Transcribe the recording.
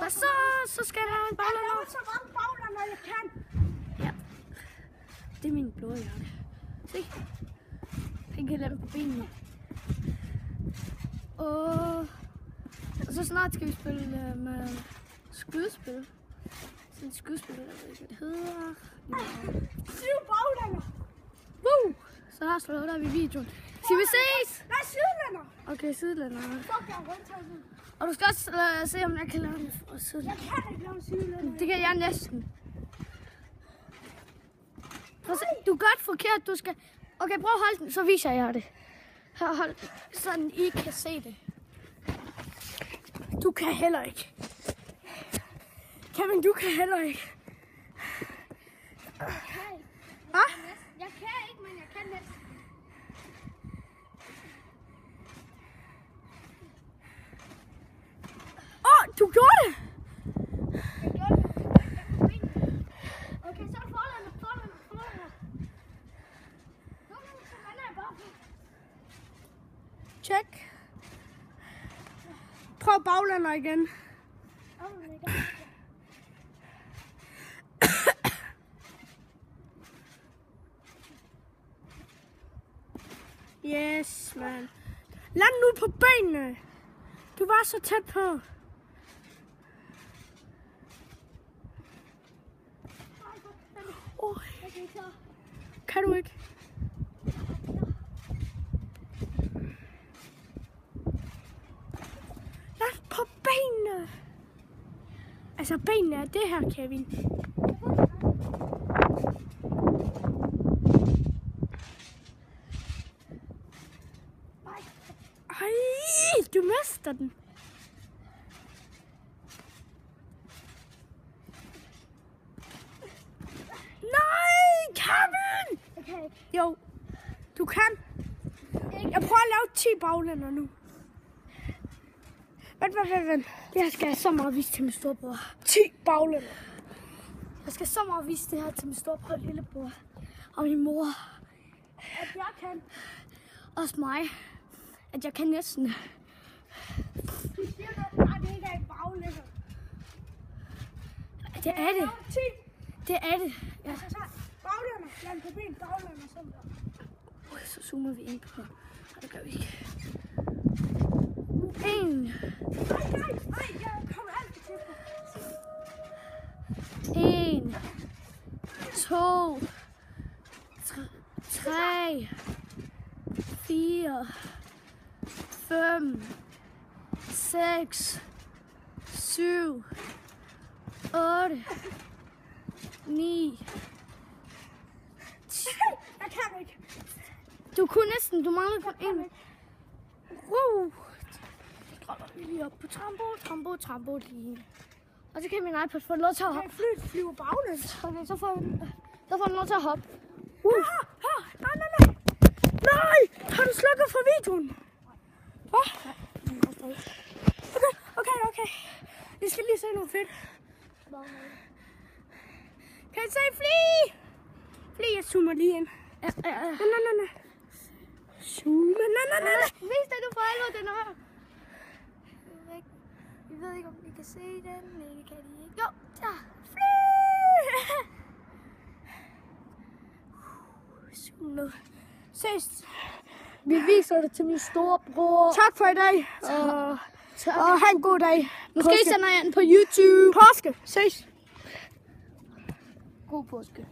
Og så skal der en baglander. Jeg så mange baglander, jeg kan. Ja. Det er min blå jakke. Se. Jeg kan lade på benene. Og så snart skal vi spille med skydespil. Sådan et skydespil, jeg ved ikke, hvad det hedder. 7 baglander. Woo! Så her slutter vi videoen. Skal vi ses? Nej, sidelænder. Okay, sidelænder. Fuck, jeg er rundt. Og du skal også se, om jeg kan lave det for sidelænder. Jeg kan ikke lave sidelænder. Det kan jeg næsten. Du gør det forkert, du skal... Okay, prøv at holde den, så viser jeg det. Her, hold den, sådan I kan se det. Du kan heller ikke. Kevin, du kan heller ikke. Hvad? Jeg kan ikke, men jeg kan næsten. Du gjorde det! Okay, så er det forlænder. Nu så lander jeg bare. Check. Prøv baglander igen. Yes, man. Land nu på benene. Du var så tæt på. Kan du ikke? Land på benene. Altså benene er det her, Kevin. Ej, du mister den. Nej, Kevin! Okay. Jo, du kan. Jeg prøver at lave 10 baglænder nu. Vent. Jeg skal have så meget vise til min storebror. 10 baglænder. Jeg skal så meget vise det her til min storebror og lillebror. Og min mor. At jeg kan. Også mig. At jeg kan næsten. Du siger bare, at det ikke er et baglænder. Det er det. 10. Det er det. Ja. Altså så baglænder. Land på ben, baglænder. Sådan der. Så zoomer vi ind på. Og det gør vi ikke. 1. Nej, jeg kommer altid til på. 1, 2, 3, 4, 5, 6, 7, 8, 9, 10. Jeg kan ikke. Du kunne næsten, du mangler kun 1. Så dropper vi lige op på trampolin. Og så kan min iPad få lov til at hoppe. Flyet flyver baglæns. Okay, så får den lov til at hoppe. Nej! Har du slukket for videoen? Hvad? Okay. Vi skal lige se noget fedt. Kan I se Fli? Fli, jeg zoomer lige ind. Ja. Nej. Zoom. Nej. Vis dig, du for alvor den her. Vi ved ikke, om I kan se den. Nej, det kan de ikke. Jo, der. Zoom nu. Ses. Vi viser det til min storebror. Tak for i dag. Og have en god dag. Måske sender jeg den på YouTube. Påske. Ses. God påske.